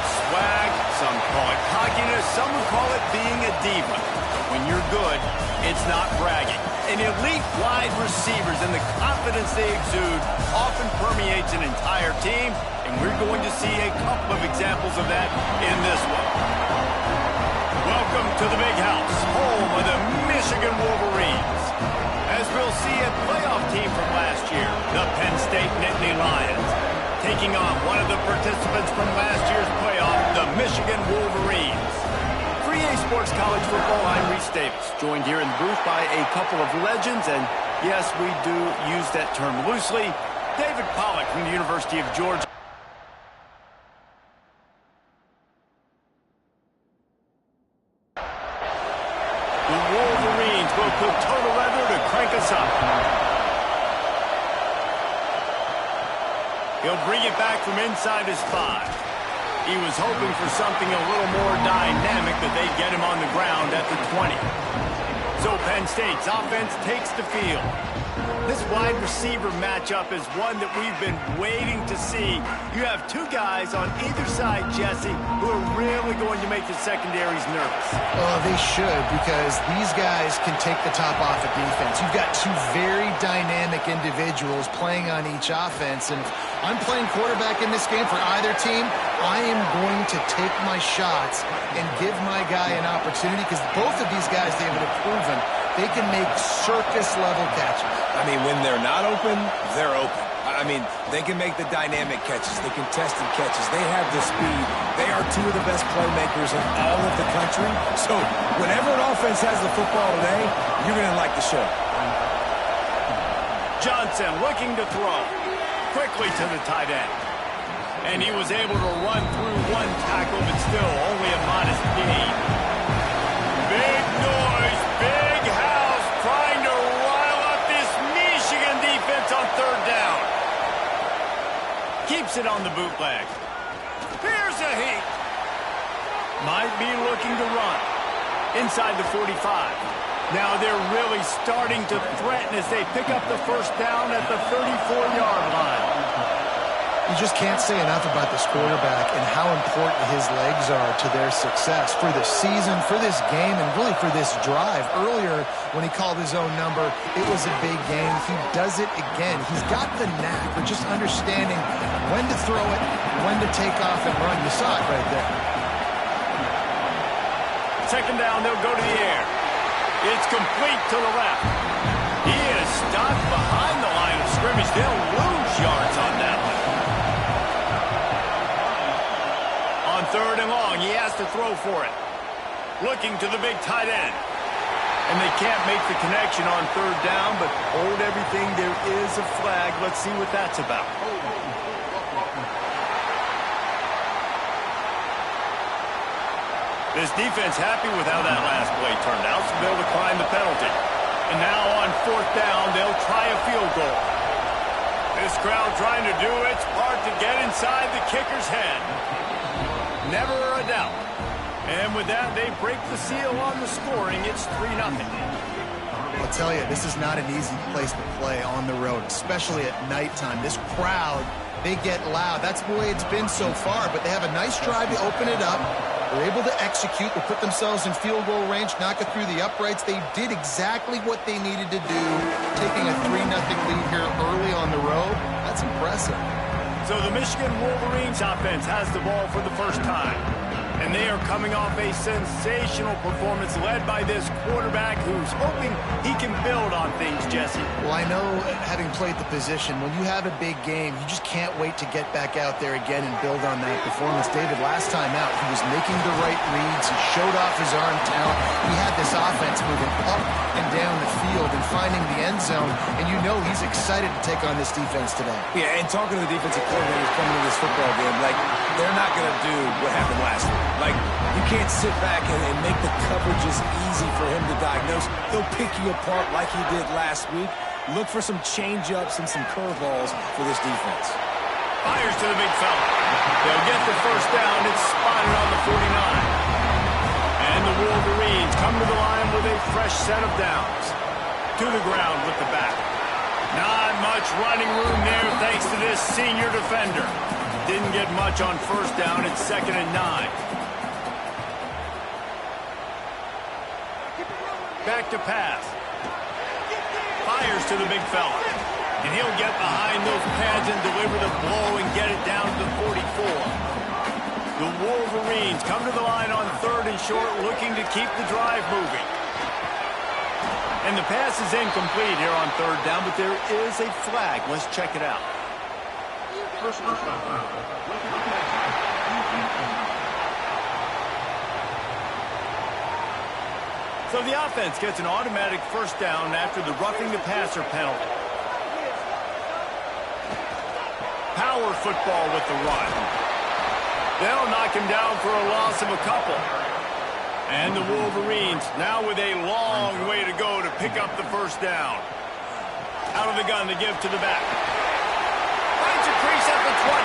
swag, some call it cockiness, some would call it being a diva. But when you're good, it's not bragging. And elite wide receivers and the confidence they exude often permeates an entire team, and we're going to see a couple of examples of that in this one. Welcome to the Big House, home of the Michigan Wolverines. As we'll see a playoff team from last year, the Penn State Nittany Lions, taking on one of the participants from last year's playoff, the Michigan Wolverines. 3A Sports College Football, I'm Reese Davis, joined here in the booth by a couple of legends, and yes, we do use that term loosely. David Pollack from the University of Georgia. The Wolverines will put total leather to crank us up. He'll bring it back from inside his 5. He was hoping for something a little more dynamic, that they'd get him on the ground at the 20. So Penn State's offense takes the field. This wide receiver matchup is one that we've been waiting to see. You have two guys on either side, Jesse, who are really going to make the secondaries nervous. Well, they should, because these guys can take the top off of defense. You've got two very dynamic individuals playing on each offense, and if I'm playing quarterback in this game for either team, I am going to take my shots and give my guy an opportunity, because both of these guys, David, have proven they can make circus-level catches. I mean, when they're not open, they're open. I mean, they can make the dynamic catches, the contested catches. They have the speed. They are two of the best playmakers in all of the country. So whenever an offense has the football today, you're going to like the show. Johnson looking to throw. Quickly to the tight end. And he was able to run through one tackle, but still only a modest gain. Big noise, big house, trying to rile up this Michigan defense on third down. Keeps it on the bootleg. Here's a heat. Might be looking to run. Inside the 45. Now they're really starting to threaten as they pick up the first down at the 34-yard line. You just can't say enough about this quarterback and how important his legs are to their success for the season, for this game, and really for this drive. Earlier, when he called his own number, it was a big game. He does it again. He's got the knack for just understanding when to throw it, when to take off and run. You saw it right there. Second down, they'll go to the air. It's complete to the left. He is stopped behind the line of scrimmage. They'll lose yards on that one. On third and long, he has to throw for it. Looking to the big tight end. And they can't make the connection on third down, but hold everything. There is a flag. Let's see what that's about. This defense happy with how that last play turned out, so they'll decline the penalty. And now on fourth down, they'll try a field goal. This crowd trying to do its part to get inside the kicker's head. Never a doubt. And with that, they break the seal on the scoring. It's 3-0. I'll tell you, this is not an easy place to play on the road, especially at nighttime. This crowd, they get loud. That's the way it's been so far, but they have a nice drive to open it up. They're able to execute. They put themselves in field goal range, knock it through the uprights. They did exactly what they needed to do, taking a 3-0 lead here early on the road. That's impressive. So the Michigan Wolverines offense has the ball for the first time. And they are coming off a sensational performance led by this quarterback who's hoping he can build on things, Jesse. Well, I know, having played the position, when you have a big game, you just can't wait to get back out there again and build on that performance. David, last time out, he was making the right reads. He showed off his arm talent. He had this offense moving up and down the field and finding the end zone. And you know he's excited to take on this defense today. Yeah, and talking to the defensive coordinators coming to this football game, like, they're not going to do what happened last week. Like, you can't sit back and make the coverages easy for him to diagnose. He'll pick you apart like he did last week. Look for some change-ups and some curveballs for this defense. Fires to the big fella. They'll get the first down. It's spotted on the 49. And the Wolverines come to the line with a fresh set of downs. To the ground with the back. Not much running room there thanks to this senior defender. Didn't get much on first down. It's 2nd and 9. Back to pass. Fires to the big fella. And he'll get behind those pads and deliver the blow and get it down to the 44. The Wolverines come to the line on 3rd and short, looking to keep the drive moving. And the pass is incomplete here on 3rd down, but there is a flag. Let's check it out. So the offense gets an automatic first down after the roughing the passer penalty. Power football with the run. They'll knock him down for a loss of a couple. And the Wolverines now with a long way to go to pick up the first down. Out of the gun to give to the back. Finds a crease at the 20.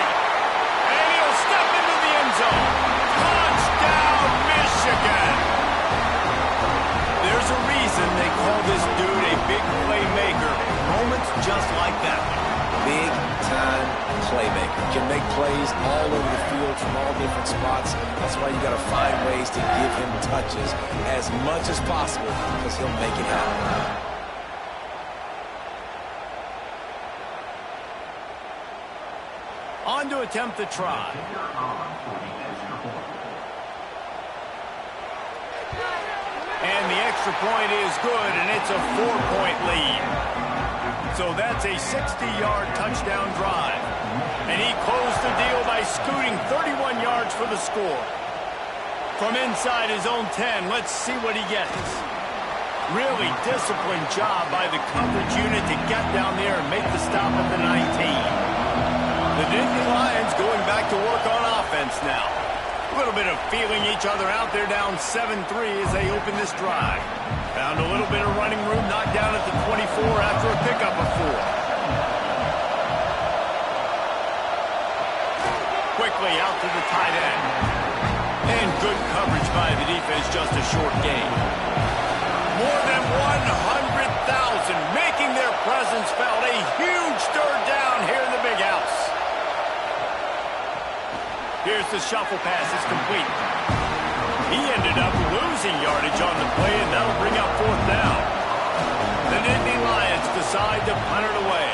And he'll step into the end zone. Touchdown, Michigan! There's a reason they call this dude a big playmaker. Moments just like that one. Big-time playmaker. Can make plays all over the field from all different spots. That's why you got to find ways to give him touches as much as possible because he'll make it happen. On to attempt the try. And the extra point is good, and it's a 4-point lead. So that's a 60-yard touchdown drive. And he closed the deal by scooting 31 yards for the score. From inside his own 10, let's see what he gets. Really disciplined job by the coverage unit to get down there and make the stop at the 19. The Nittany Lions going back to work on offense now. A little bit of feeling each other out there, down 7-3 as they open this drive. Found a little bit of running room, knocked down at the 24 after a pickup of 4. Quickly out to the tight end. And good coverage by the defense, just a short gain. More than 100,000 making their presence felt. A huge third down here in the big house. Here's the shuffle pass. It's complete. He ended up losing yardage on the play, and that'll bring up 4th down. The Nittany Lions decide to punt it away.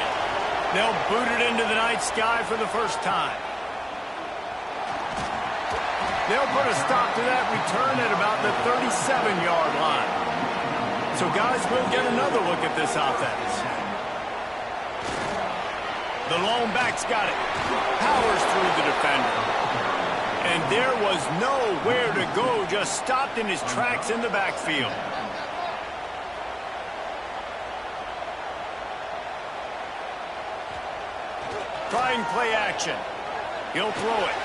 They'll boot it into the night sky for the first time. They'll put a stop to that return at about the 37-yard line. So, guys, we'll get another look at this offense. The lone back's got it. Powers through the defender. And there was nowhere to go, just stopped in his tracks in the backfield. Trying play action. He'll throw it.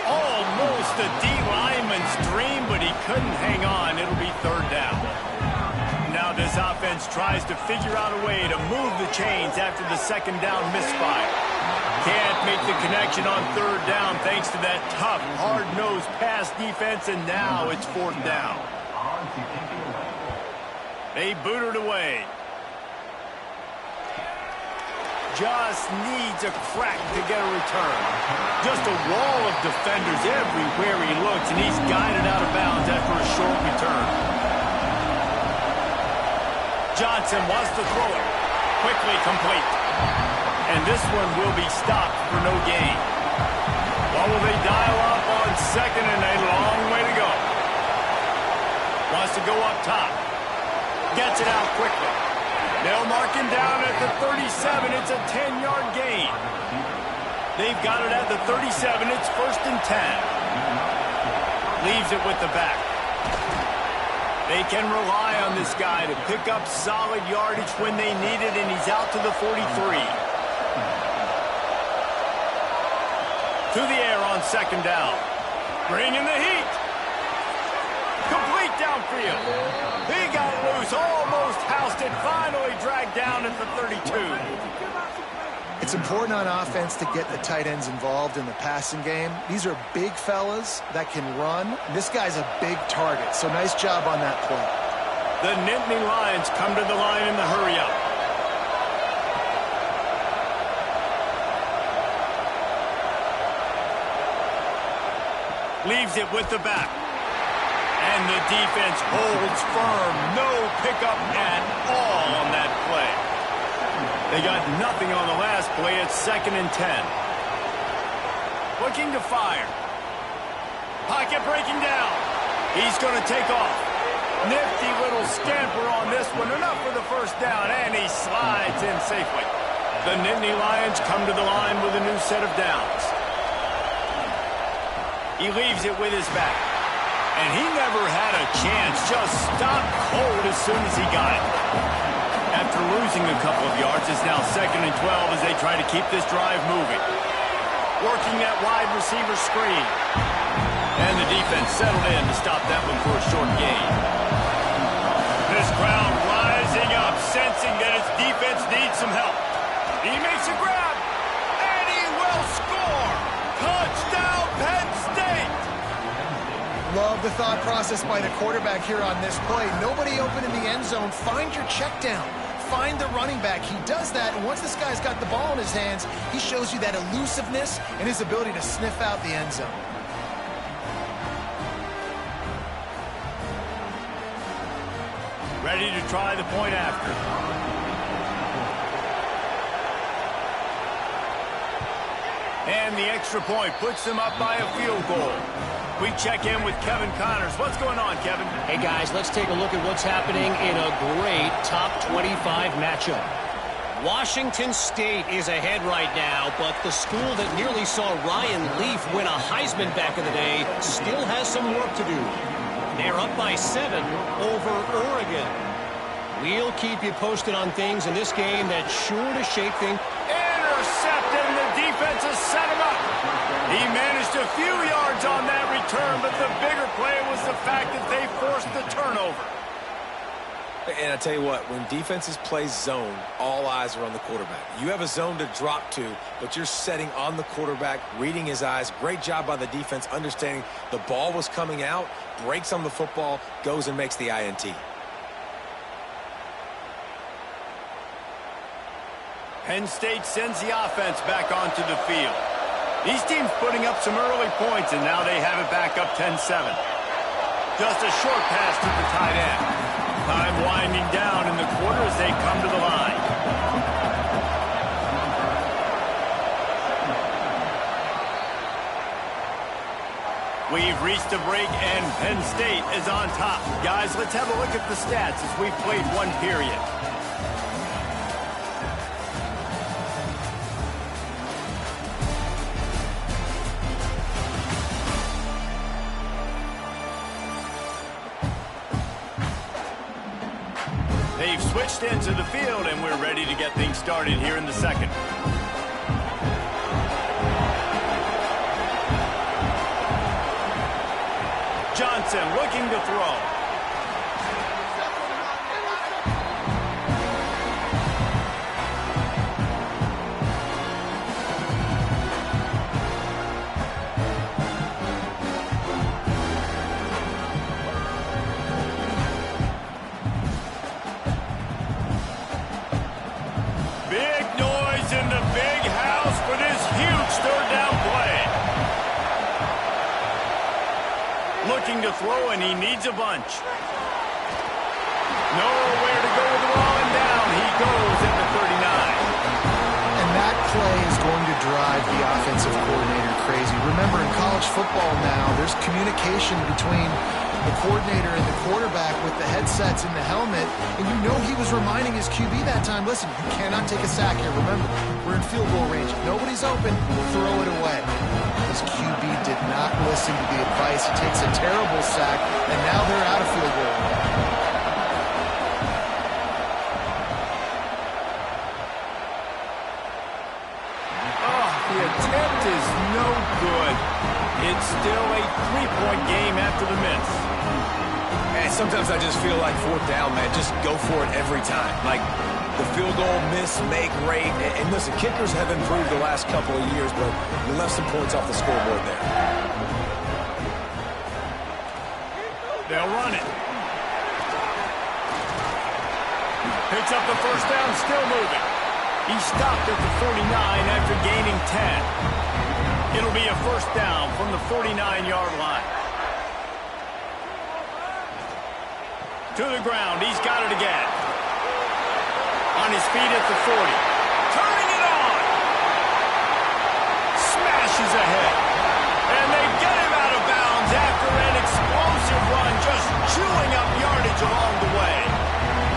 Almost a D-lineman's dream, but he couldn't hang on. It'll be 3rd down. Now this offense tries to figure out a way to move the chains after the 2nd down misfire. Can't make the connection on 3rd down thanks to that tough, hard-nosed pass defense, and now it's 4th down. They boot it away. Just needs a crack to get a return. Just a wall of defenders everywhere he looks, and he's guided out of bounds after a short return. Johnson wants to throw it. Quickly complete. And this one will be stopped for no gain. What will they dial up on 2nd and a long way to go? Wants to go up top. Gets it out quickly. They'll mark him down at the 37. It's a 10-yard gain. They've got it at the 37. It's 1st and 10. Leaves it with the back. They can rely on this guy to pick up solid yardage when they need it, and he's out to the 43. To the air on 2nd down. Bringing the heat. Complete downfield. He got loose, almost housed it, finally dragged down at the 32. It's important on offense to get the tight ends involved in the passing game. These are big fellas that can run. This guy's a big target, so nice job on that play. The Nittany Lions come to the line in the hurry-up. Leaves it with the back. And the defense holds firm. No pickup at all on that play. They got nothing on the last play. It's 2nd and 10. Looking to fire. Pocket breaking down. He's going to take off. Nifty little scamper on this one. Enough for the first down, and he slides in safely. The Nittany Lions come to the line with a new set of downs. He leaves it with his back. And he never had a chance. Just stopped cold as soon as he got it. After losing a couple of yards, it's now 2nd and 12 as they try to keep this drive moving. Working that wide receiver screen. And the defense settled in to stop that one for a short gain. This crowd rising up, sensing that its defense needs some help. He makes a grab, and he will score! Touchdown, Penn State! Love the thought process by the quarterback here on this play. Nobody open in the end zone. Find your check down. Find the running back. He does that, and once this guy's got the ball in his hands, he shows you that elusiveness and his ability to sniff out the end zone. Ready to try the point after. And the extra point puts them up by a field goal. We check in with Kevin Connors. What's going on, Kevin? Hey, guys, let's take a look at what's happening in a great top 25 matchup. Washington State is ahead right now, but the school that nearly saw Ryan Leaf win a Heisman back in the day still has some work to do. They're up by 7 over Oregon. We'll keep you posted on things in this game that's sure to shake things. Intercepted, and the defense has set him up. He managed a few yards on that return, but the bigger play was the fact that they forced the turnover. And I tell you what, when defenses play zone, all eyes are on the quarterback. You have a zone to drop to, but you're setting on the quarterback, reading his eyes. Great job by the defense, understanding the ball was coming out, breaks on the football, goes and makes the INT. Penn State sends the offense back onto the field. These teams putting up some early points, and now they have it back up 10-7. Just a short pass to the tight end. Time winding down in the quarter as they come to the line. We've reached a break, and Penn State is on top. Guys, let's have a look at the stats as we've played one period. They've switched into the field, and we're ready to get things started here in the second. Johnson looking to throw. Big noise in the big house for this huge third down play. Looking to throw, and he needs a bunch. Nowhere to go with the ball, and down he goes at the 39. And that play is going to drive the offensive coordinator crazy. Remember, in college football now, there's communication between the coordinator and the quarterback with the headsets and the helmet, and you know he was reminding his QB that time, listen, you cannot take a sack here. Remember, we're in field goal range. If nobody's open, throw it away. His QB did not listen to the advice. He takes a terrible sack, and now they're out of field goal range. The attempt is no good. It's still a three-point game after the miss. And sometimes I just feel like fourth down, man, just go for it every time. Like the field goal, miss, make, rate. And listen, kickers have improved the last couple of years, but you left some points off the scoreboard there. They'll run it. Picks up the first down, still moving. He stopped at the 49 after gaining 10. It'll be a first down from the 49-yard line. To the ground. He's got it again. On his feet at the 40. Turning it on. Smashes ahead. And they get him out of bounds after an explosive run, just chewing up yardage along the way.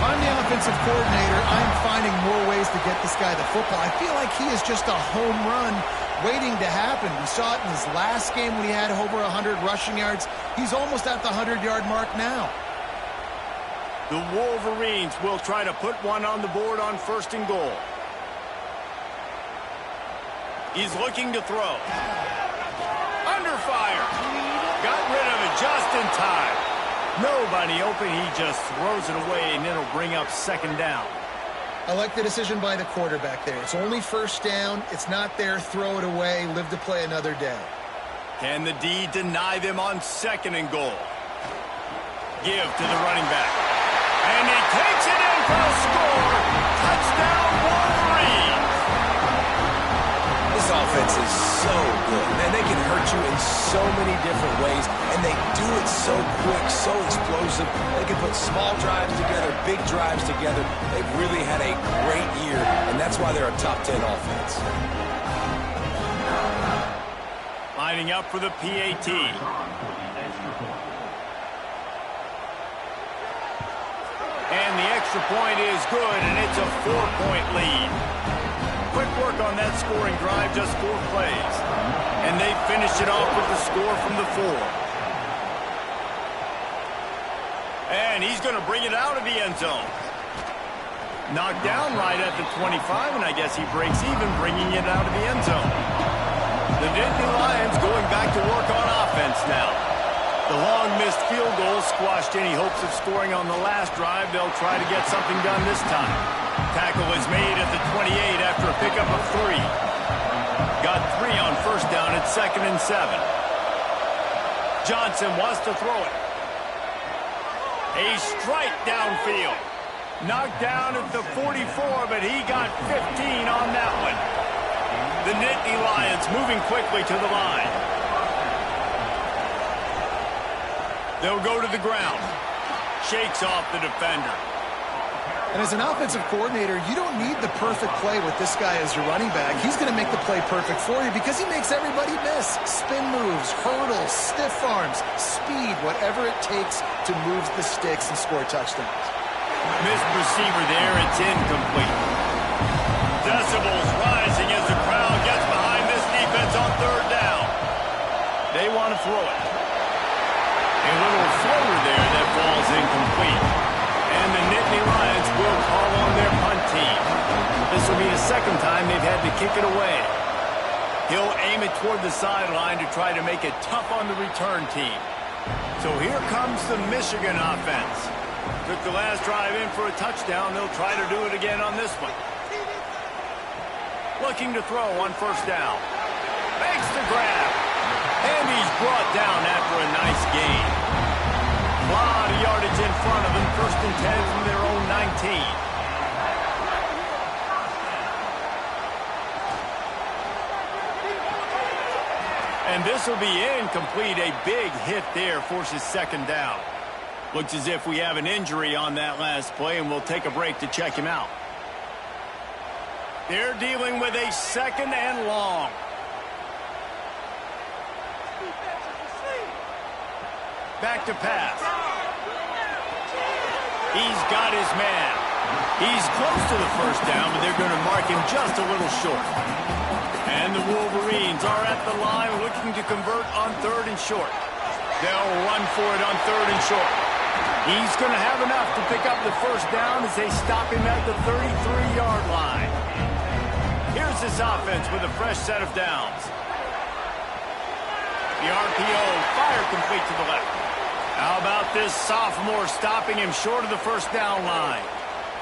I'm the offensive coordinator. I'm finding more ways to get this guy the football. I feel like he is just a home run waiting to happen. We saw it in his last game when he had over 100 rushing yards. He's almost at the 100-yard mark now. The Wolverines will try to put one on the board on first and goal. He's looking to throw. Under fire. Got rid of it just in time. Nobody open. He just throws it away, and it'll bring up second down. I like the decision by the quarterback there. It's only first down. It's not there. Throw it away. Live to play another day. Can the D deny them on second and goal? Give to the running back. And he takes it in for a score. Touchdown, Wolverines. This offense is so good. Man, they can hurt you in so many different ways, and they do it so quick, so explosive. They can put small drives together, big drives together. They've really had a great year, and that's why they're a top 10 offense. Lining up for the PAT. And the extra point is good, and it's a 4-point lead. Quick work on that scoring drive, just 4 plays. And they finish it off with the score from the 4. And he's going to bring it out of the end zone. Knocked down right at the 25, and I guess he breaks even, bringing it out of the end zone. The Nittany Lions going back to work on offense now. The long missed field goal squashed any hopes of scoring on the last drive. They'll try to get something done this time. Tackle is made at the 28 after a pickup of 3. Got 3 on first down at 2nd and 7. Johnson wants to throw it. A strike downfield. Knocked down at the 44, but he got 15 on that one. The Nittany Lions moving quickly to the line. They'll go to the ground. Shakes off the defender. And as an offensive coordinator, you don't need the perfect play with this guy as your running back. He's going to make the play perfect for you because he makes everybody miss. Spin moves, hurdles, stiff arms, speed, whatever it takes to move the sticks and score touchdowns. Missed receiver there. It's incomplete. Decibels rising as the crowd gets behind this defense on third down. They want to throw it. A little floater there that falls incomplete. And the Nittany Lions will call on their punt team. This will be the second time they've had to kick it away. He'll aim it toward the sideline to try to make it tough on the return team. So here comes the Michigan offense. Took the last drive in for a touchdown. They'll try to do it again on this one. Looking to throw on first down. Makes the grab. And he's brought down after a nice gain. A lot of yardage in front of him. 1st and 10 from their own 19. And this will be incomplete. A big hit there forces second down. Looks as if we have an injury on that last play, and we'll take a break to check him out. They're dealing with a 2nd and long. Back to pass. He's got his man. He's close to the first down, but they're going to mark him just a little short. And the Wolverines are at the line looking to convert on 3rd and short. They'll run for it on 3rd and short. He's going to have enough to pick up the first down as they stop him at the 33-yard line. Here's this offense with a fresh set of downs. The RPO, fire complete to the left. How about this sophomore stopping him short of the first down line?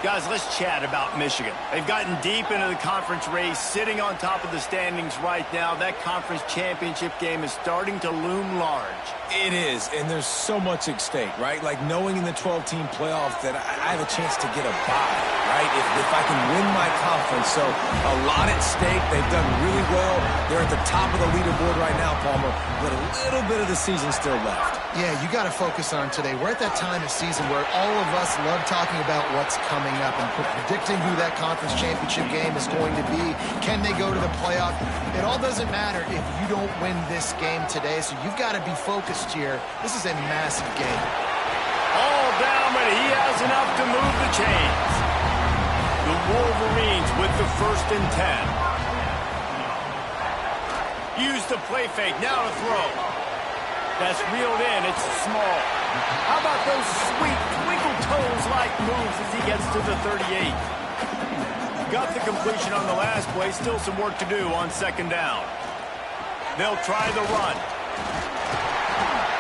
Guys, let's chat about Michigan. They've gotten deep into the conference race, sitting on top of the standings right now. That conference championship game is starting to loom large. It is, and there's so much at stake, right? Like knowing in the 12-team playoff that I have a chance to get a bye, right? If I can win my conference. So a lot at stake. They've done really well. They're at the top of the leaderboard right now, Palmer, but a little bit of the season still left. Yeah, you got to focus on today. We're at that time of season where all of us love talking about what's coming up and predicting who that conference championship game is going to be. Can they go to the playoff? It all doesn't matter if you don't win this game today, so you've got to be focused here. This is a massive game. All down, but he has enough to move the chains. The Wolverines with the 1st and 10. Use the play fake, now to throw. That's reeled in, it's small. How about those sweet twinkle toes-like moves as he gets to the 38? Got the completion on the last play, still some work to do on 2nd down. They'll try the run.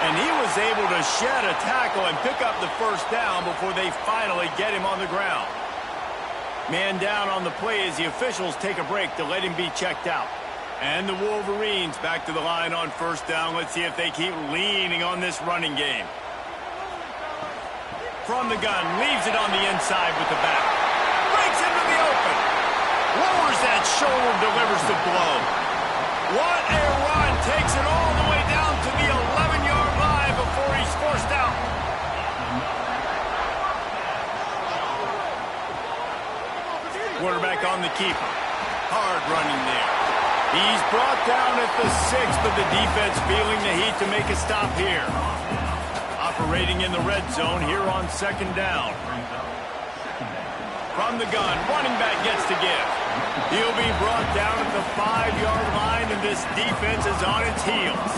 And he was able to shed a tackle and pick up the 1st down before they finally get him on the ground. Man down on the play as the officials take a break to let him be checked out. And the Wolverines back to the line on 1st down. Let's see if they keep leaning on this running game. From the gun, leaves it on the inside with the back. Breaks into the open. Lowers that shoulder, delivers the blow. What a run. Takes it all the way down to the 11-yard line before he's forced out. Quarterback on the keeper. Hard running there. He's brought down at the 6, but the defense feeling the heat to make a stop here. Operating in the red zone here on 2nd down. From the gun, running back gets to give. He'll be brought down at the 5-yard line, and this defense is on its heels.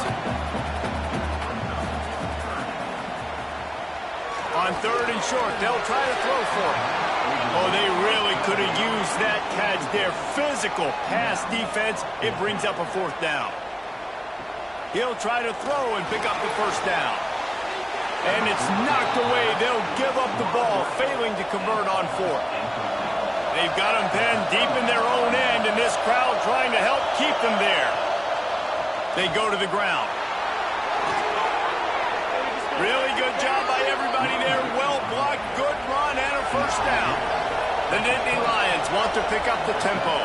On 3rd and short, they'll try to throw for it. Oh, they really could have used that catch there. Physical pass defense. It brings up a 4th down. He'll try to throw and pick up the 1st down. And it's knocked away. They'll give up the ball, failing to convert on 4th. They've got them penned deep in their own end, and this crowd trying to help keep them there. They go to the ground. Really good job by everybody there. Well blocked, good run, and a 1st down. The Nittany Lions want to pick up the tempo.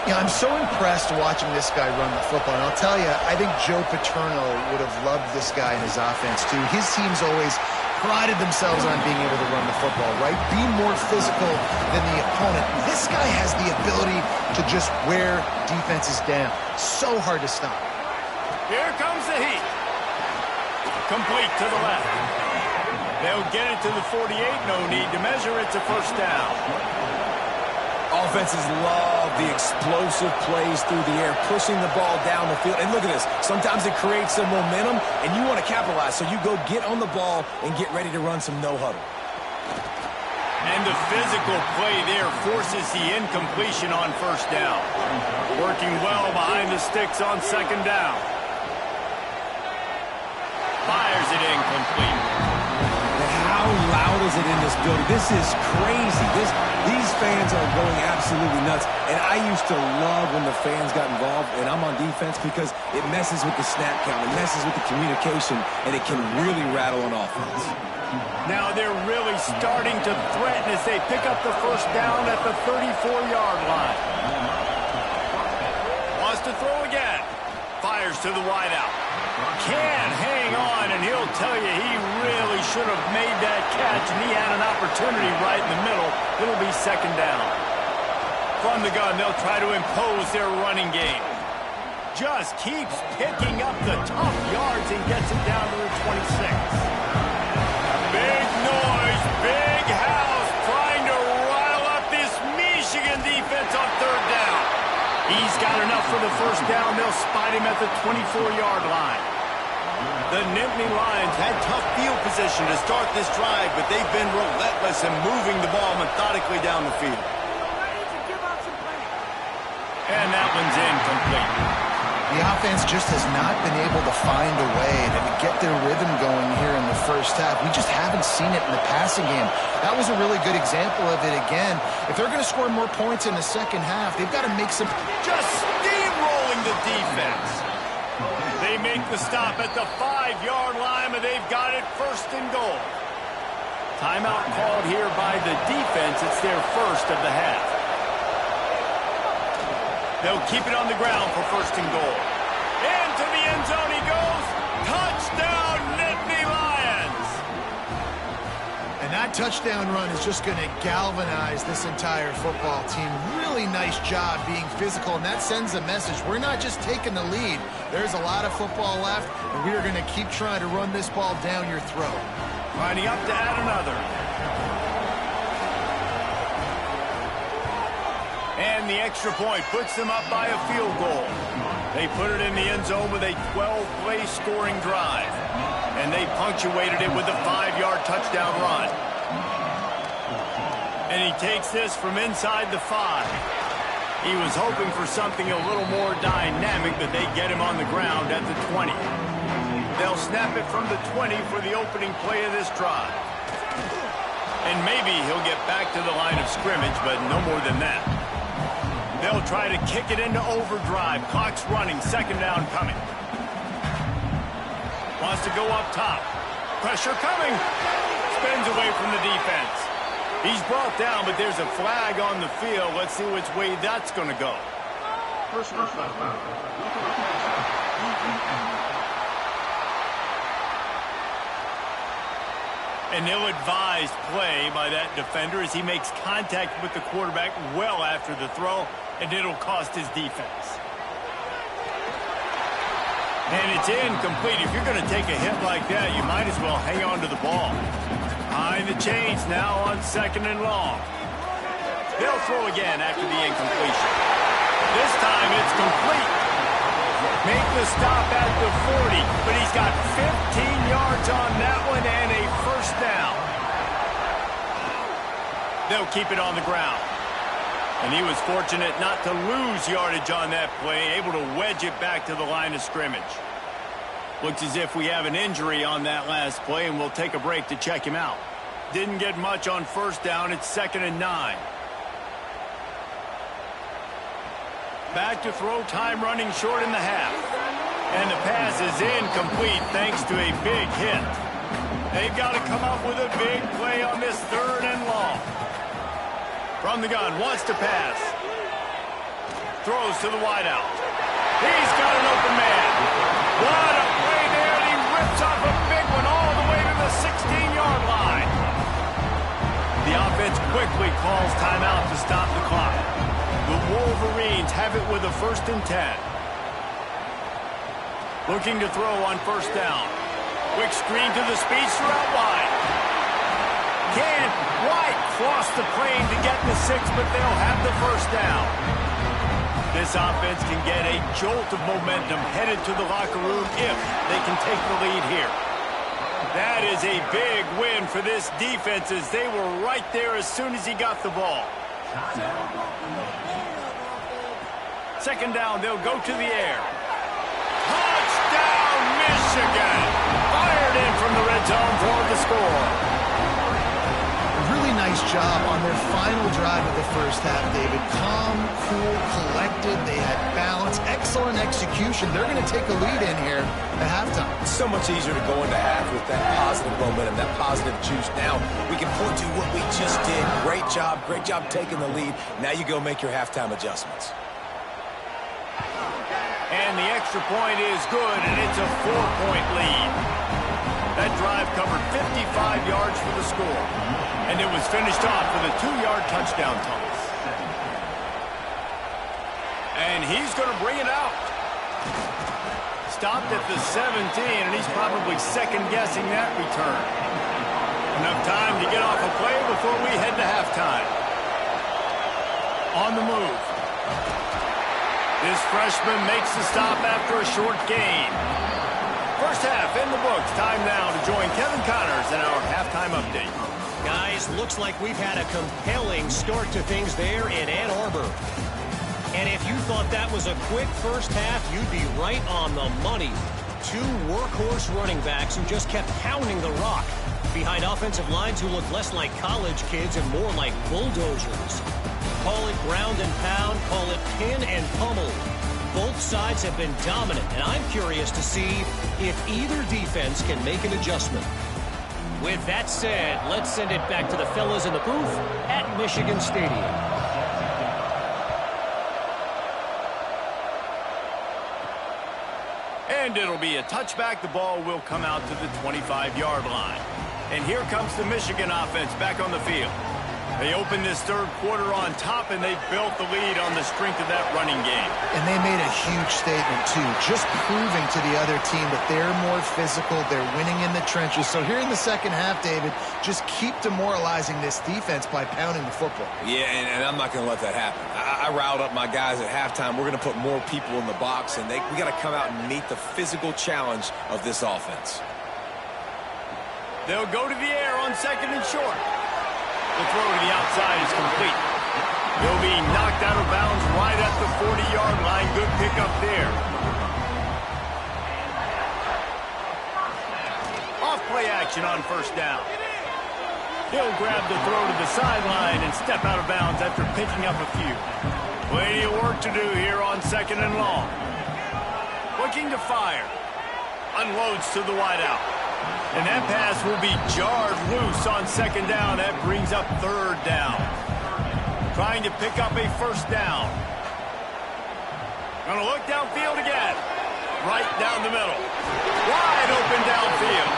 Yeah, I'm so impressed watching this guy run the football. And I'll tell you, I think Joe Paterno would have loved this guy in his offense, too. His teams always prided themselves on being able to run the football, right? Be more physical than the opponent. This guy has the ability to just wear defenses down. So hard to stop. Here comes the heat. Complete to the left. They'll get it to the 48. No need to measure. It's a 1st down. Offenses love the explosive plays through the air, pushing the ball down the field. And look at this. Sometimes it creates some momentum, and you want to capitalize. So you go get on the ball and get ready to run some no-huddle. And the physical play there forces the incompletion on 1st down. Working well behind the sticks on 2nd down. Fires it incomplete. How loud is it in this building? This is crazy. These fans are going absolutely nuts. And I used to love when the fans got involved, and I'm on defense, because it messes with the snap count, it messes with the communication, and it can really rattle an offense. Now they're really starting to threaten as they pick up the 1st down at the 34-yard line. Wants to throw again. Fires to the wideout. Can hang on, and he'll tell you he really should have made that catch, and he had an opportunity right in the middle. It'll be 2nd down. From the gun, they'll try to impose their running game. Just keeps picking up the tough yards and gets it down to the 26. Big noise, big house, trying to rile up this Michigan defense on 3rd down. He's got enough for the 1st down. They'll spot him at the 24-yard line. The Nittany Lions had tough field position to start this drive, but they've been relentless in moving the ball methodically down the field. And that one's incomplete. The offense just has not been able to find a way to get their rhythm going here in the first half. We just haven't seen it in the passing game. That was a really good example of it again. If they're going to score more points in the second half, they've got to make some... Just steamrolling the defense. They make the stop at the 5-yard line, but they've got it first and goal. Timeout called here by the defense. It's their first of the half. They'll keep it on the ground for first and goal. Into the end zone he goes. Touchdown, Nittany Lions. And that touchdown run is just going to galvanize this entire football team. Really nice job being physical, and that sends a message. We're not just taking the lead. There's a lot of football left, and we are going to keep trying to run this ball down your throat. Lining up to add another. And the extra point puts them up by a field goal. They put it in the end zone with a 12-play scoring drive. And they punctuated it with a 5-yard touchdown run. And he takes this from inside the 5. He was hoping for something a little more dynamic, but they get him on the ground at the 20. They'll snap it from the 20 for the opening play of this drive. And maybe he'll get back to the line of scrimmage, but no more than that. They'll try to kick it into overdrive. Clock's running, second down coming. Wants to go up top. Pressure coming. Spins away from the defense. He's brought down, but there's a flag on the field. Let's see which way that's going to go. An ill-advised play by that defender as he makes contact with the quarterback well after the throw, and it'll cost his defense. And it's incomplete. If you're going to take a hit like that, you might as well hang on to the ball. Behind the chains now on second and long. They'll throw again after the incompletion. This time it's complete. Make the stop at the 40, but he's got 15 yards on that one and a first down. They'll keep it on the ground. And he was fortunate not to lose yardage on that play, able to wedge it back to the line of scrimmage. Looks as if we have an injury on that last play, and we'll take a break to check him out. Didn't get much on first down. It's 2nd and 9. Back to throw, time running short in the half. And the pass is incomplete thanks to a big hit. They've got to come up with a big play on this 3rd and long. From the gun, wants to pass. Throws to the wideout. He's got an open man. What a play there, and he rips off a big one all the way to the 16-yard line. The offense quickly calls timeout to stop the clock. The Wolverines have it with a 1st and 10. Looking to throw on first down. Quick screen to the speedster out wide. Can't quite cross the plane to get the 6, but they'll have the first down. This offense can get a jolt of momentum headed to the locker room if they can take the lead here. That is a big win for this defense as they were right there as soon as he got the ball. 2nd down, they'll go to the air. Touchdown, Michigan! Fired in from the red zone for the score. Really nice job on their final drive of the first half, David. Calm, cool, collected. They had balance, excellent execution. They're going to take a lead in here at halftime. It's so much easier to go into half with that positive momentum, that positive juice. Now we can point to what we just did. Great job taking the lead. Now you go make your halftime adjustments. And the extra point is good, and it's a 4-point lead. That drive covered 55 yards for the score. And it was finished off with a 2-yard touchdown toss. And he's going to bring it out. Stopped at the 17, and he's probably second-guessing that return. Enough time to get off a play before we head to halftime. On the move. This freshman makes the stop after a short gain. First half in the books. Time now to join Kevin Connors in our halftime update. Guys, looks like we've had a compelling start to things there in Ann Arbor. And if you thought that was a quick first half, you'd be right on the money. Two workhorse running backs who just kept pounding the rock behind offensive lines who look less like college kids and more like bulldozers. Call it ground and pound, call it pin and pummel. Both sides have been dominant, and I'm curious to see if either defense can make an adjustment. With that said, let's send it back to the fellas in the booth at Michigan Stadium. And it'll be a touchback. The ball will come out to the 25-yard line. And here comes the Michigan offense back on the field. They opened this third quarter on top, and they built the lead on the strength of that running game. And they made a huge statement, too, just proving to the other team that they're more physical, they're winning in the trenches. So here in the second half, David, just keep demoralizing this defense by pounding the football. Yeah, and I'm not going to let that happen. I riled up my guys at halftime. We're going to put more people in the box, and we got to come out and meet the physical challenge of this offense. They'll go to the air on second and short. The throw to the outside is complete. He'll be knocked out of bounds right at the 40-yard line. Good pickup there. Off play action on first down. He'll grab the throw to the sideline and step out of bounds after picking up a few. Plenty of work to do here on second and long. Looking to fire. Unloads to the wideout. And that pass will be jarred loose on second down. That brings up third down. Trying to pick up a first down. Gonna look downfield again. Right down the middle. Wide open downfield.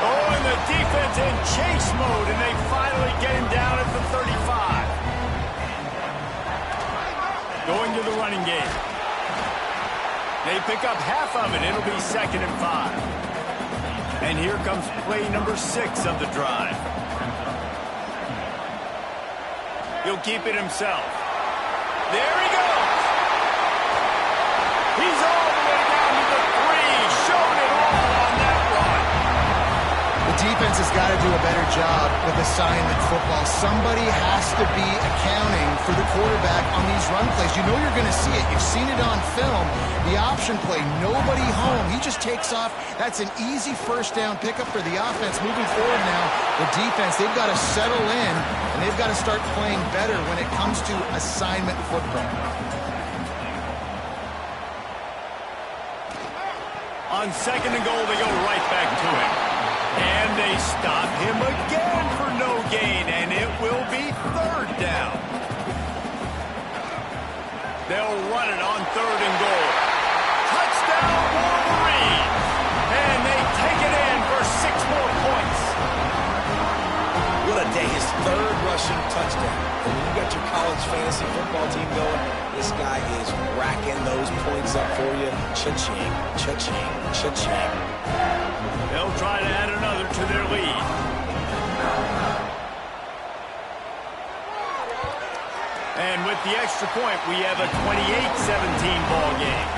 Oh, and the defense in chase mode, and they finally get him down at the 35. Going to the running game. They pick up half of it. It'll be 2nd and 5. And here comes play number 6 of the drive. He'll keep it himself. There he goes. He's all the way down to the 3, showing it all on that run. The defense has got to do a better job with assignment football. Somebody has to be accounting for the quarterback on these run plays. You know you're going to see it. You've seen it on film. The option play, nobody home. He just takes off. That's an easy first down pickup for the offense. Moving forward now, the defense, they've got to settle in, and they've got to start playing better when it comes to assignment football. On second and goal, they go right back to him. And they stop him again for no gain, and it will be third down. They'll run it on third and goal. Touchdown, Wolverines! And they take it in for 6 more points. What a day. His third rushing touchdown. And when you got your college fantasy football team going, this guy is racking those points up for you. Cha-ching, cha-ching, cha-ching. They'll try to add another to their lead. And with the extra point, we have a 28-17 ball game.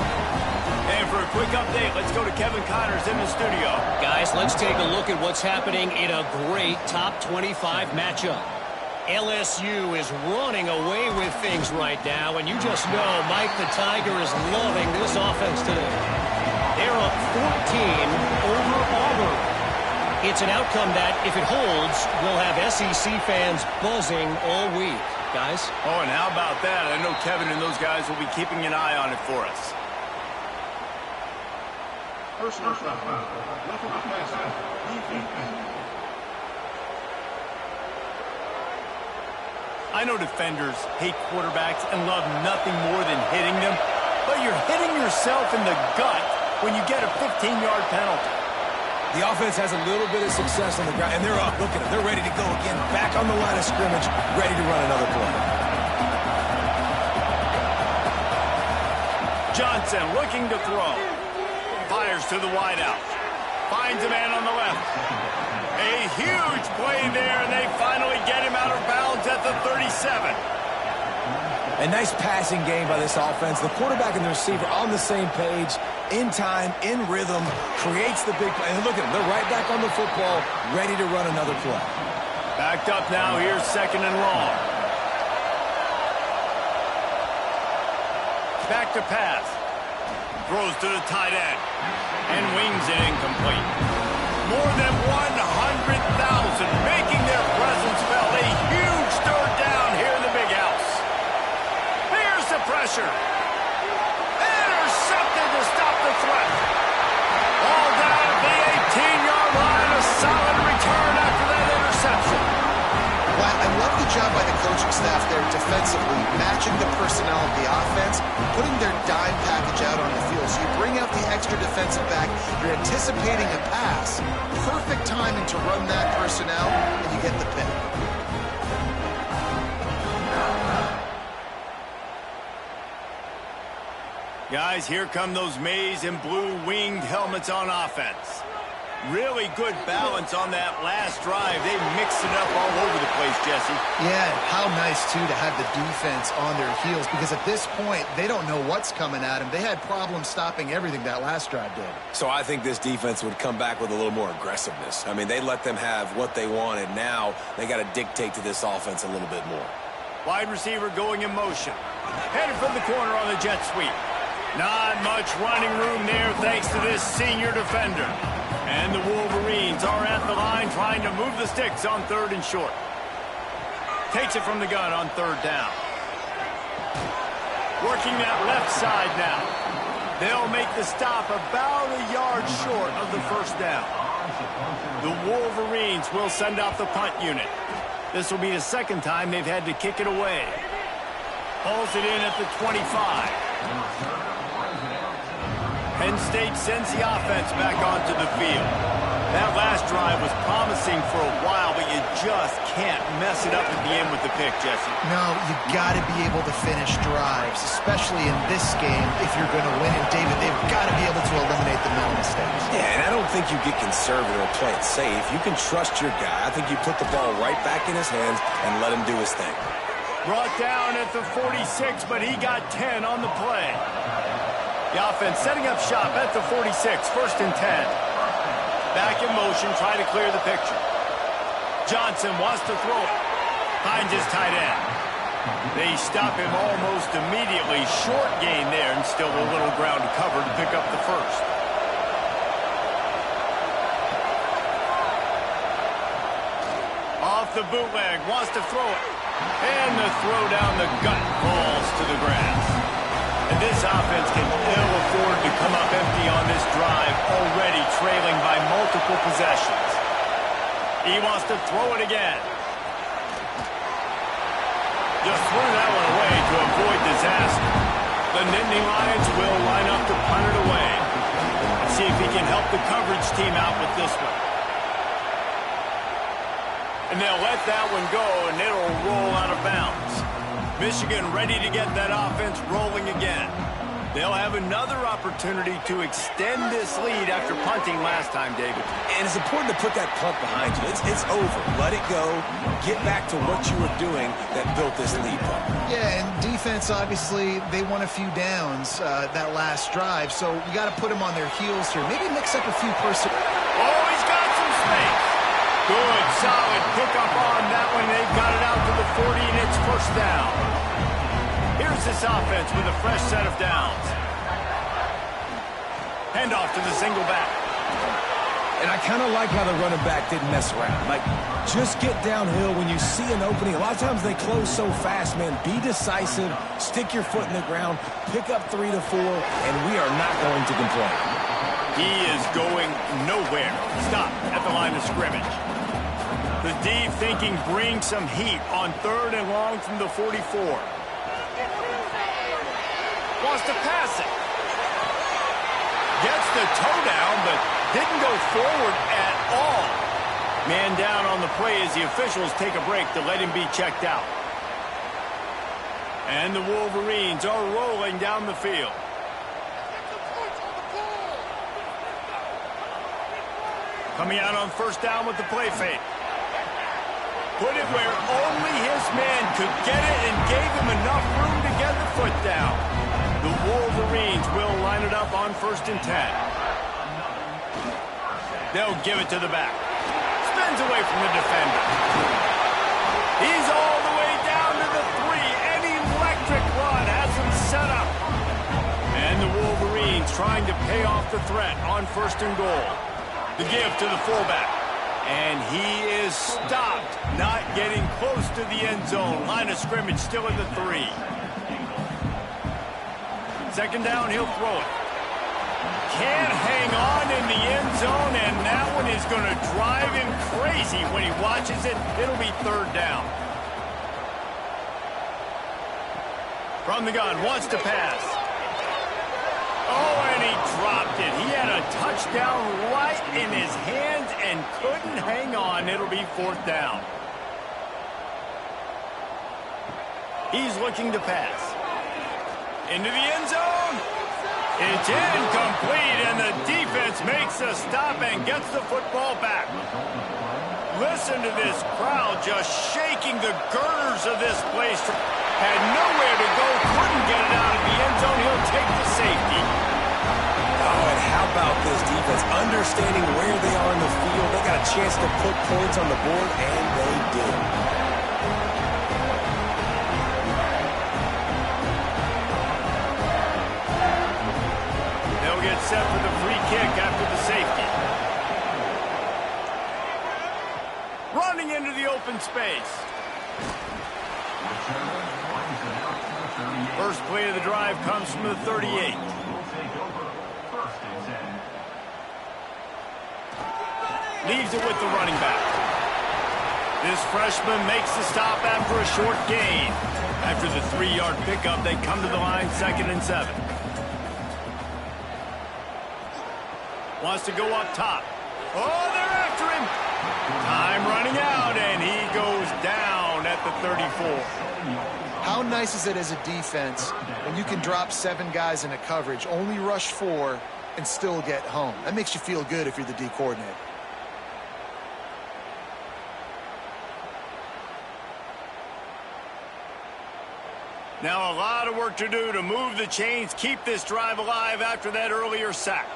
And for a quick update, let's go to Kevin Connors in the studio. Guys, let's take a look at what's happening in a great top 25 matchup. LSU is running away with things right now, and you just know Mike the Tiger is loving this offense today. They're up 14 over Auburn. It's an outcome that, if it holds, will have SEC fans buzzing all week. Guys? Oh, and how about that? I know Kevin and those guys will be keeping an eye on it for us. Personal foul. I know defenders hate quarterbacks and love nothing more than hitting them, but you're hitting yourself in the gut when you get a 15-yard penalty. The offense has a little bit of success on the ground, and they're up. Look at them. They're ready to go again. Back on the line of scrimmage, ready to run another play. Johnson looking to throw. Fires to the wideout. Finds a man on the left. A huge play there, and they finally get him out of bounds at the 37. A nice passing game by this offense. The quarterback and the receiver on the same page, in time, in rhythm, creates the big play. And look at them. They're right back on the football, ready to run another play. Backed up now. Here's 2nd and long. Back to pass. Throws to the tight end. And wings it incomplete. More than 100,000 making their presence felt. A huge third down here in the big house. Here's the pressure. Intercepted to stop the threat. All down at the 18-yard line. A solid return after that interception. Well, I love the job by the coaching staff there defensively, matching the personnel of the offense, putting their dime package out on the field. So you bring out the extra defensive back, you're anticipating a pass, perfect timing to run that personnel, and you get the pick. Guys, here come those maize and blue winged helmets on offense. Really good balance on that last drive. They mixed it up all over the place, Jesse. Yeah, how nice, too, to have the defense on their heels, because at this point, they don't know what's coming at them. They had problems stopping everything that last drive did. So I think this defense would come back with a little more aggressiveness. I mean, they let them have what they wanted. Now they got to dictate to this offense a little bit more. Wide receiver going in motion. Headed from the corner on the jet sweep. Not much running room there thanks to this senior defender. And the Wolverines are at the line trying to move the sticks on 3rd and short. Takes it from the gun on 3rd down. Working that left side now. They'll make the stop about a yard short of the 1st down. The Wolverines will send out the punt unit. This will be the 2nd time they've had to kick it away. Pulls it in at the 25. Penn State sends the offense back onto the field. That last drive was promising for a while, but you just can't mess it up at the end with the pick, Jesse. No, you got to be able to finish drives, especially in this game if you're going to win. And, David, they've got to be able to eliminate the mental mistakes. Yeah, and I don't think you get conservative or play it safe. You can trust your guy. I think you put the ball right back in his hands and let him do his thing. Brought down at the 46, but he got 10 on the play. The offense setting up shop at the 46, 1st and 10. Back in motion, try to clear the picture. Johnson wants to throw it. Finds his tight end. They stop him almost immediately. Short gain there, and still a little ground to cover to pick up the 1st. Off the bootleg, wants to throw it. And the throw down the gut falls to the grass. And this offense can ill afford to come up empty on this drive, already trailing by multiple possessions. He wants to throw it again. Just threw that one away to avoid disaster. The Nittany Lions will line up to punt it away. Let's see if he can help the coverage team out with this one. And they'll let that one go, and it'll roll out of bounds. Michigan ready to get that offense rolling again. They'll have another opportunity to extend this lead after punting last time, David. And it's important to put that punt behind you. It's over. Let it go. Get back to what you were doing that built this lead, Paul. Yeah, and defense, obviously, they won a few downs that last drive, so you got to put them on their heels here. Maybe mix up a few personnel. Oh, he's got some space. Good, solid pickup on that one. They've got it out to the 40, and it's 1st down. Here's this offense with a fresh set of downs. Handoff to the single back. And I kind of like how the running back didn't mess around. Like, just get downhill when you see an opening. A lot of times they close so fast, man. Be decisive, stick your foot in the ground, pick up 3 to 4, and we are not going to complain. He is going nowhere. Stop at the line of scrimmage. The D thinking bring some heat on 3rd and long from the 44. Wants to pass it. Gets the toe down, but didn't go forward at all. Man down on the play as the officials take a break to let him be checked out. And the Wolverines are rolling down the field. Coming out on 1st down with the play fake. Put it where only his man could get it and gave him enough room to get the foot down. The Wolverines will line it up on 1st and 10. They'll give it to the back. Spins away from the defender. He's all the way down to the 3. An electric run has him set up. And the Wolverines Wolverines trying to pay off the threat on 1st and goal. The give to the fullback. And he is stopped, not getting close to the end zone. Line of scrimmage still at the 3. 2nd down, he'll throw it. Can't hang on in the end zone, and that one is going to drive him crazy when he watches it. It'll be 3rd down. From the gun, wants to pass. Oh, and he dropped it. He had a touchdown right in his hands and couldn't hang on. It'll be 4th down. He's looking to pass. Into the end zone. It's incomplete, and the defense makes a stop and gets the football back. Listen to this crowd just shaking the girders of this place. Had nowhere to go, couldn't get it out of the end zone. He'll take the safety. Oh, and how about this defense? Understanding where they are in the field. They got a chance to put points on the board, and they did. They'll get set for the free kick after the safety. Running into the open space. First play of the drive comes from the 38. Leaves it with the running back. This freshman makes the stop after a short gain. After the 3-yard pickup, they come to the line 2nd and 7. Wants to go up top. Oh, they're after him. Time running out, and he goes down at the 34. How nice is it as a defense when you can drop 7 guys in a coverage, only rush 4, and still get home? That makes you feel good if you're the D coordinator. Now a lot of work to do to move the chains, keep this drive alive after that earlier sack.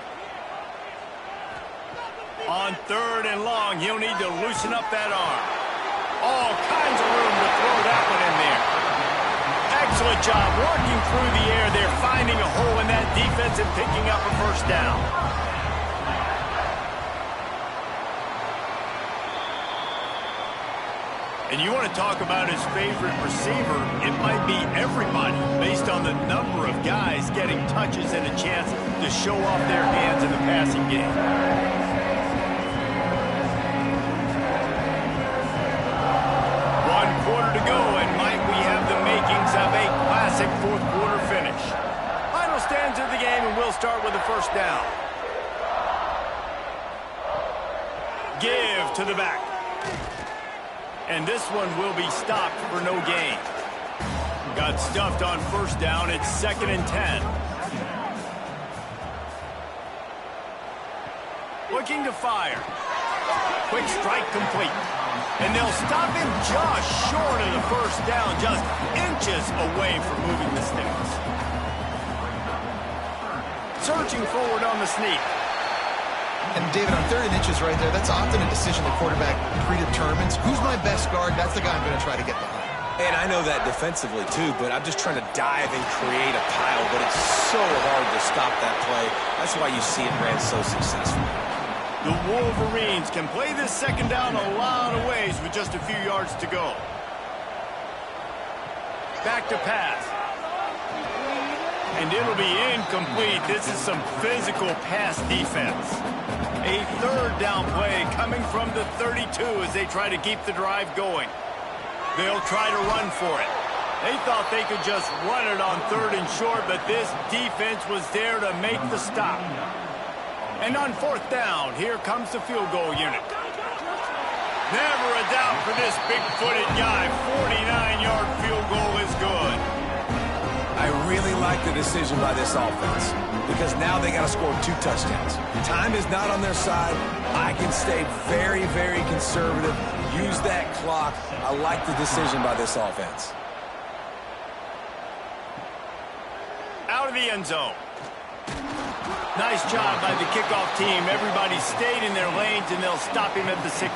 On 3rd and long, he'll need to loosen up that arm. All kinds of room to throw that one in there. Excellent job working through the air. They're finding a hole in that defense and picking up a 1st down. And you want to talk about his favorite receiver, it might be everybody based on the number of guys getting touches and a chance to show off their hands in the passing game. 1 quarter to go, and might we have the makings of a classic 4th quarter finish. Final stanza of the game, and we'll start with the 1st down. Give to the back. And this one will be stopped for no gain. Got stuffed on 1st down. It's 2nd and 10. Looking to fire. Quick strike complete. And they'll stop him just short of the 1st down, just inches away from moving the sticks. Surging forward on the sneak. And David, on 3rd and inches right there, that's often a decision the quarterback predetermines. Who's my best guard? That's the guy I'm going to try to get behind. And I know that defensively, too, but I'm just trying to dive and create a pile, but it's so hard to stop that play. That's why you see it ran so successful. The Wolverines can play this 2nd down a lot of ways with just a few yards to go. Back to pass. And it'll be incomplete. This is some physical pass defense. A 3rd down play coming from the 32 as they try to keep the drive going. They'll try to run for it. They thought they could just run it on 3rd and short, but this defense was there to make the stop. And on 4th down, here comes the field goal unit. Never a doubt for this big-footed guy. 49-yard field goal is good. I really like the decision by this offense because now they got to score 2 touchdowns. Time is not on their side. I can stay very, very conservative. Use that clock. I like the decision by this offense. Out of the end zone. Nice job by the kickoff team. Everybody stayed in their lanes, and they'll stop him at the 16.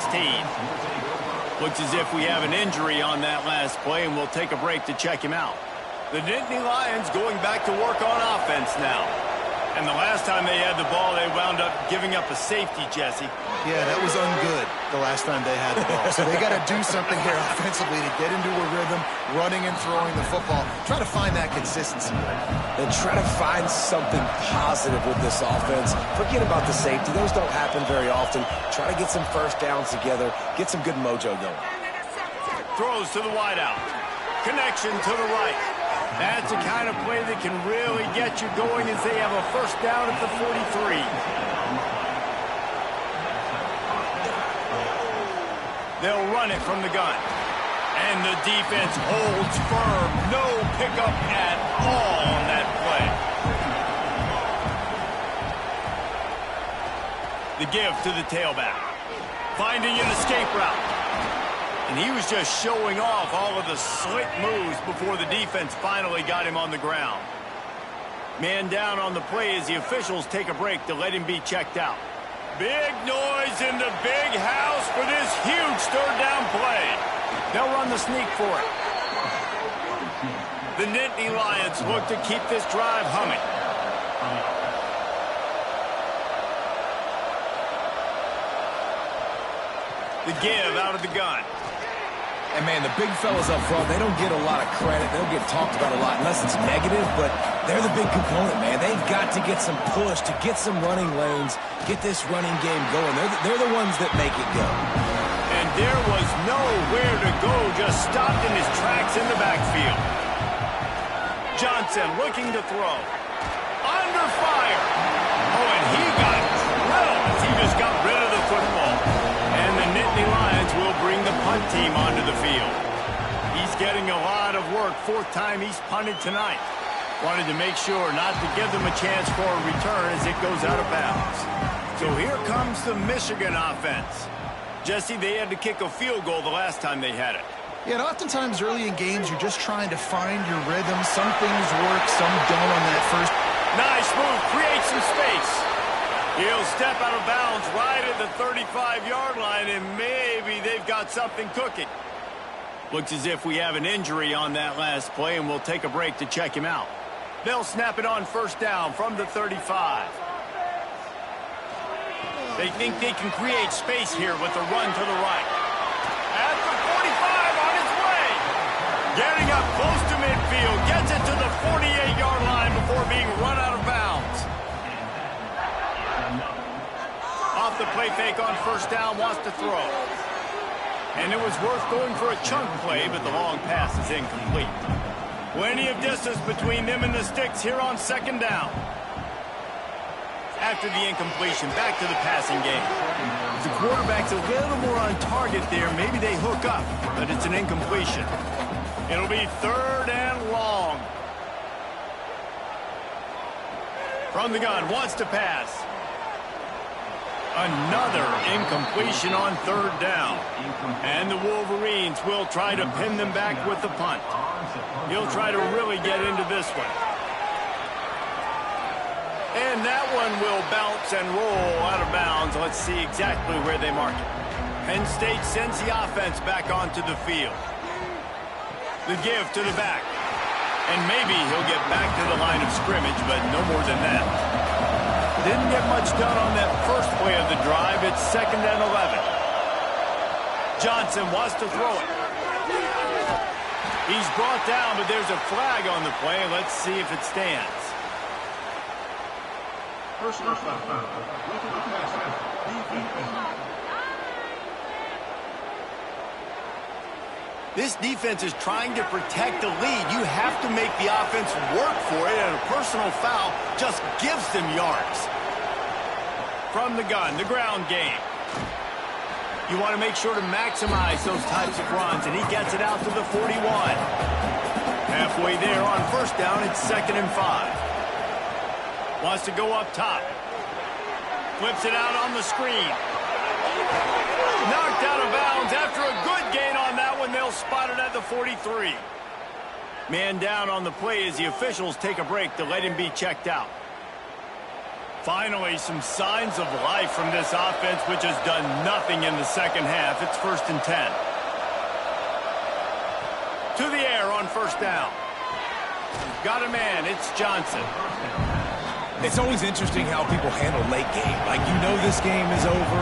Looks as if we have an injury on that last play, and we'll take a break to check him out. The Nittany Lions going back to work on offense now. And the last time they had the ball, they wound up giving up a safety, Jesse. Yeah, that was ungood the last time they had the ball. So they got to do something here offensively to get into a rhythm, running and throwing the football. Try to find that consistency. And try to find something positive with this offense. Forget about the safety. Those don't happen very often. Try to get some first downs together. Get some good mojo going. Throws to the wideout. Connection to the right. That's the kind of play that can really get you going as they have a first down at the 43. They'll run it from the gun. And the defense holds firm. No pickup at all on that play. The give to the tailback. Finding an escape route. And he was just showing off all of the slick moves before the defense finally got him on the ground. Man down on the play as the officials take a break to let him be checked out. Big noise in the big house for this huge third down play. They'll run the sneak for it. The Nittany Lions look to keep this drive humming. The give out of the gun. And, man, the big fellas up front, they don't get a lot of credit. They don't get talked about a lot unless it's negative, but they're the big component, man. They've got to get some push, to get some running lanes, get this running game going. They're the ones that make it go. And there was nowhere to go, just stopped in his tracks in the backfield. Johnson looking to throw. Under fire. Oh, and he got drilled as he just got rid of the football. And the Nittany Lions will bring the punt team onto the field. He's getting a lot of work. Fourth time he's punted tonight. Wanted to make sure not to give them a chance for a return as it goes out of bounds. So here comes the Michigan offense. Jesse, they had to kick a field goal the last time they had it. Yeah, and oftentimes early in games, you're just trying to find your rhythm. Some things work, some don't on that first. Nice move. Create some space. He'll step out of bounds right at the 35-yard line, and maybe they've got something cooking. Looks as if we have an injury on that last play, and we'll take a break to check him out. They'll snap it on first down from the 35. They think they can create space here with a run to the right. At the 45 on his way. Getting up close to midfield. Gets it to the 48-yard line before being run out of bounds. Off the play fake on first down, wants to throw. And it was worth going for a chunk play, but the long pass is incomplete. Plenty of distance between them and the sticks here on second down. After the incompletion, back to the passing game. The quarterback's a little more on target there. Maybe they hook up, but it's an incompletion. It'll be third and long. From the gun, wants to pass. Another incompletion on third down. And the Wolverines will try to pin them back with the punt. He'll try to really get into this one. And that one will bounce and roll out of bounds. Let's see exactly where they mark it. Penn State sends the offense back onto the field. The give to the back. And maybe he'll get back to the line of scrimmage, but no more than that. Didn't get much done on that first play of the drive. It's second and 11. Johnson wants to throw it. He's brought down, but there's a flag on the play. Let's see if it stands. Personal foul. This defense is trying to protect the lead. You have to make the offense work for it, and a personal foul just gives them yards. From the gun, the ground game. You want to make sure to maximize those types of runs, and he gets it out to the 41. Halfway there on first down, it's second and 5. Wants to go up top. Flips it out on the screen. Knocked out of bounds after a good gain on that one. They'll spot it at the 43. Man down on the play as the officials take a break to let him be checked out. Finally, some signs of life from this offense, which has done nothing in the second half. It's first and 10. To the air on first down. Got a man. It's Johnson. It's always interesting how people handle late game. Like, you know this game is over.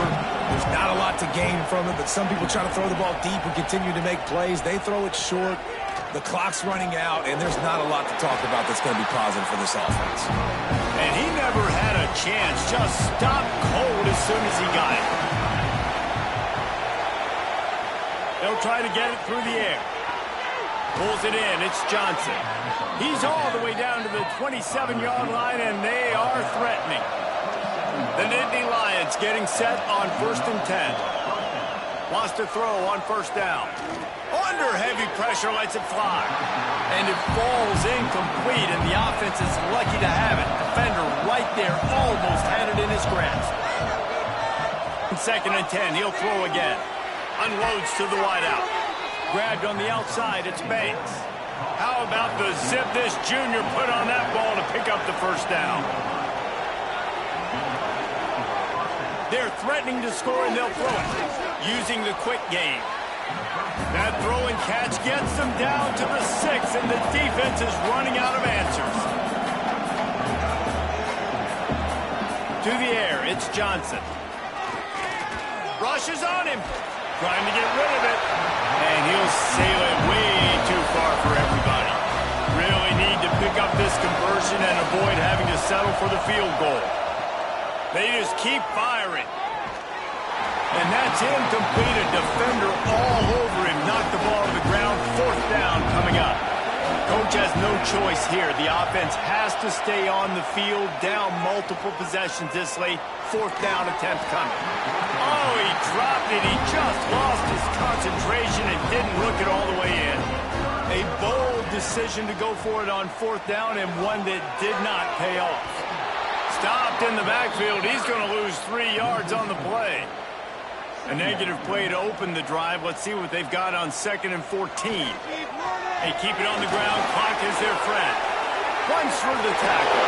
There's not a lot to gain from it, but some people try to throw the ball deep and continue to make plays. They throw it short. The clock's running out, and there's not a lot to talk about that's going to be positive for this offense. And he never had a chance. Just stopped cold as soon as he got it. They'll try to get it through the air. Pulls it in. It's Johnson. He's all the way down to the 27-yard line, and they are threatening. The Nittany Lions getting set on 1st and 10. Wants to throw on 1st down. Under heavy pressure, lets it fly. And it falls incomplete, and the offense is lucky to have it. Defender right there almost had it in his grasp. 2nd and 10, he'll throw again. Unloads to the wideout. Grabbed on the outside, it's Banks. How about the zip this junior put on that ball to pick up the 1st down? They're threatening to score, and they'll throw it, using the quick game. That throw and catch gets them down to the 6, and the defense is running out of answers. To the air, it's Johnson. Rushes on him. Trying to get rid of it. And he'll sail it way too far for everybody. Really need to pick up this conversion and avoid having to settle for the field goal. They just keep firing. And that's incomplete. A defender all over him. Knocked the ball to the ground. 4th down coming up. Coach has no choice here. The offense has to stay on the field, down multiple possessions this late. 4th down attempt coming. Oh, he dropped it. He just lost his concentration and didn't look it all the way in. A bold decision to go for it on 4th down, and one that did not pay off. Stopped in the backfield. He's going to lose 3 yards on the play. A negative play to open the drive. Let's see what they've got on 2nd and 14. They keep it on the ground. Clock is their friend. Runs through the tackle.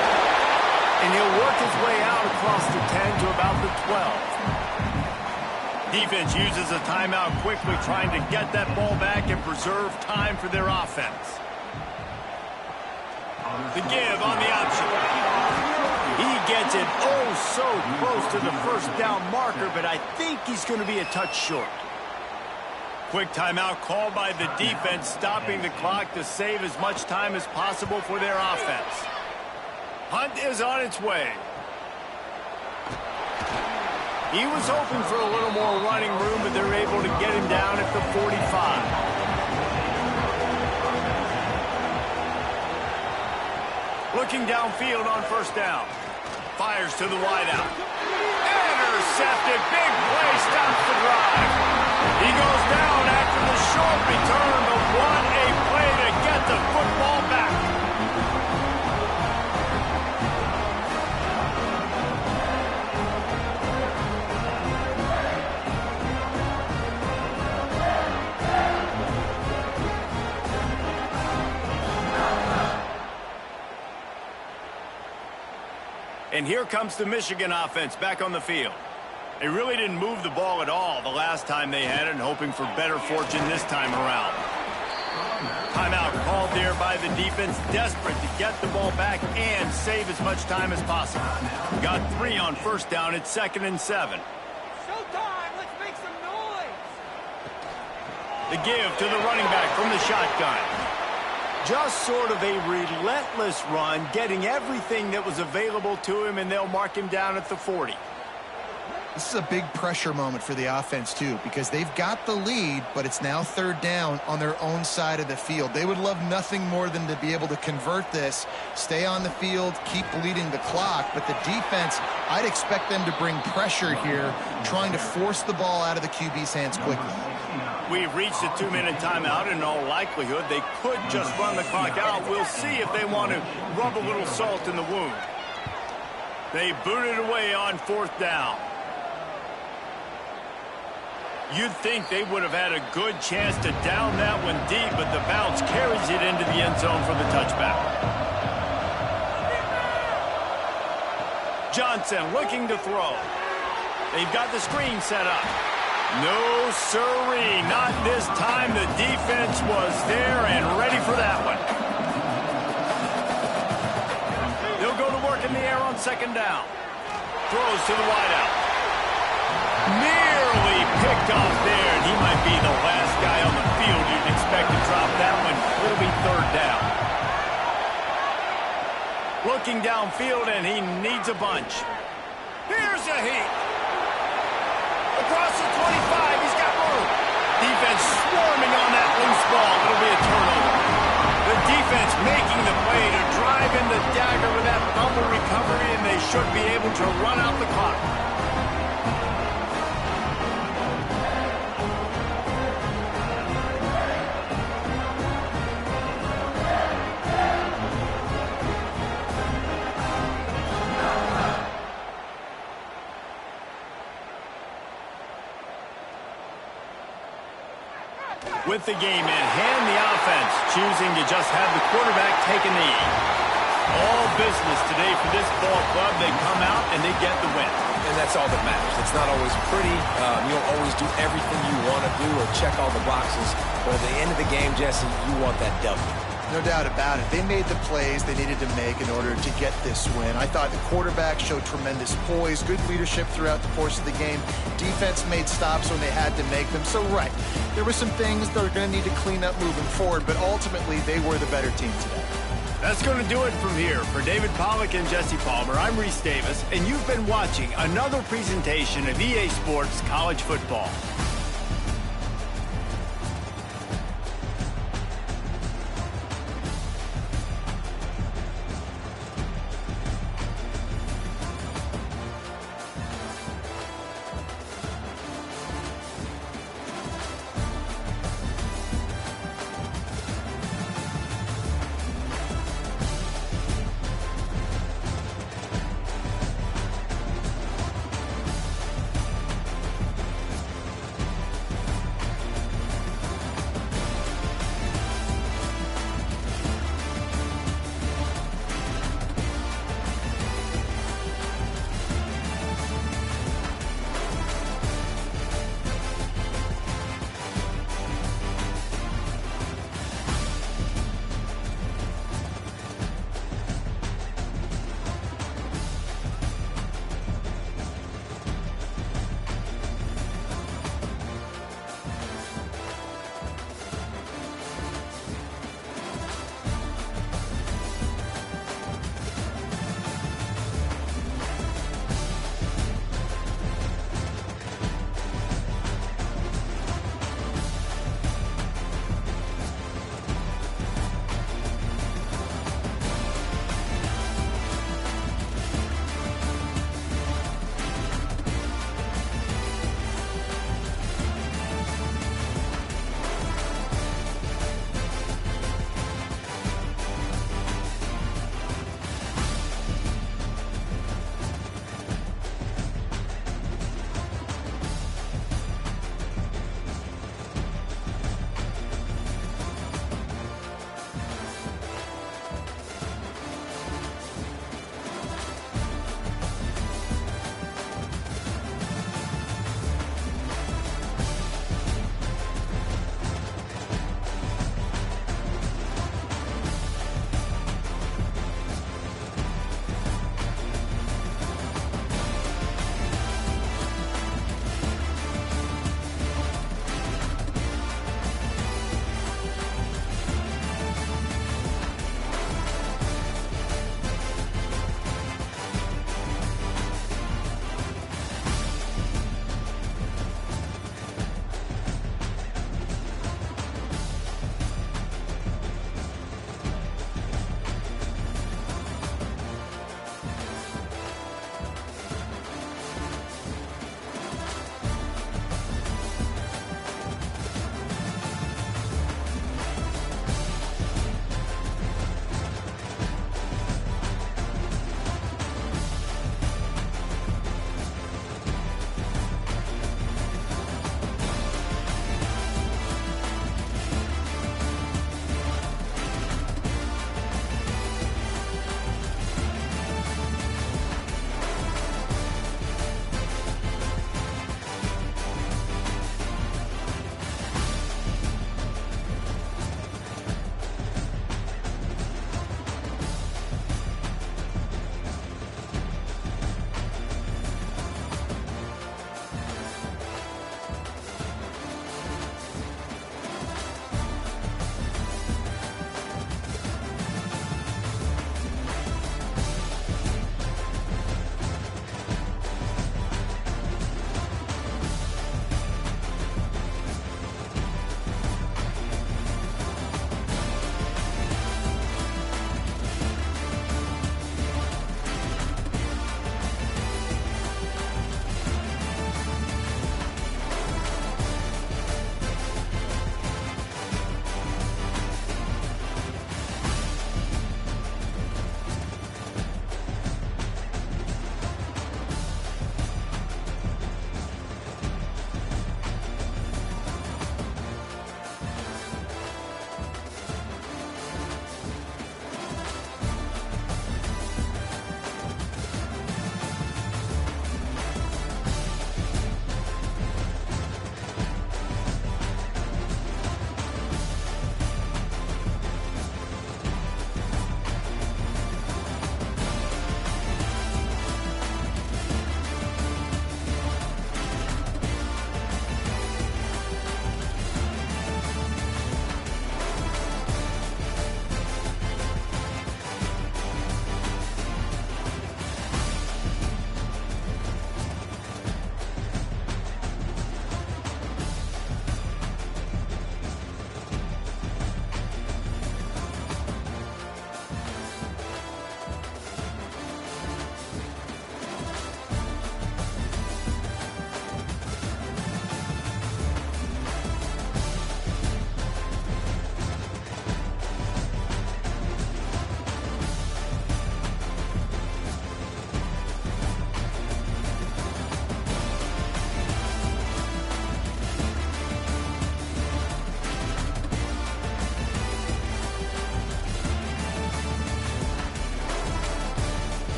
And he'll work his way out across the 10 to about the 12. Defense uses a timeout quickly, trying to get that ball back and preserve time for their offense. The give on the option. He gets it oh so close to the 1st down marker, but I think he's going to be a touch short. Quick timeout called by the defense, stopping the clock to save as much time as possible for their offense. Hunt is on its way. He was hoping for a little more running room, but they're able to get him down at the 45. Looking downfield on 1st down. Fires to the wideout. Intercepted. Big play. Stops the drive. He goes down after the short return, but what a play to get the football back. And here comes the Michigan offense back on the field. They really didn't move the ball at all the last time they had it, and hoping for better fortune this time around. Timeout called there by the defense, desperate to get the ball back and save as much time as possible. Got 3 on 1st down. It's 2nd and 7. Showtime! Let's make some noise! The give to the running back from the shotgun. Just sort of a relentless run, getting everything that was available to him, and they'll mark him down at the 40. This is a big pressure moment for the offense, too, because they've got the lead, but it's now 3rd down on their own side of the field. They would love nothing more than to be able to convert this, stay on the field, keep bleeding the clock, but the defense, I'd expect them to bring pressure here, trying to force the ball out of the QB's hands quickly. We've reached a 2-minute timeout, and in all likelihood, they could just run the clock out. We'll see if they want to rub a little salt in the wound. They boot it away on 4th down. You'd think they would have had a good chance to down that one deep, but the bounce carries it into the end zone for the touchback. Johnson looking to throw. They've got the screen set up. No sirree, not this time. The defense was there and ready for that one. They'll go to work in the air on second down. Throws to the wideout. Nearly picked off there, and he might be the last guy on the field you'd expect to drop that one. It'll be third down. Looking downfield, and he needs a bunch. Here's a heat. Across the 25, he's got room. Defense swarming on that loose ball. It'll be a turnover. The defense making the play to drive in the dagger with that fumble recovery, and they should be able to run out the clock. With the game in hand, the offense choosing to just have the quarterback take a knee. All business today for this ball club. They come out and they get the win. And that's all that matters. It's not always pretty. You don't always do everything you want to do or check all the boxes. But at the end of the game, Jesse, you want that W. No doubt about it. They made the plays they needed to make in order to get this win. I thought the quarterback showed tremendous poise, good leadership throughout the course of the game. Defense made stops when they had to make them. So, right, there were some things they're going to need to clean up moving forward, but ultimately they were the better team today. That's going to do it from here. For David Pollack and Jesse Palmer, I'm Reese Davis, and you've been watching another presentation of EA Sports College Football.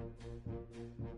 it.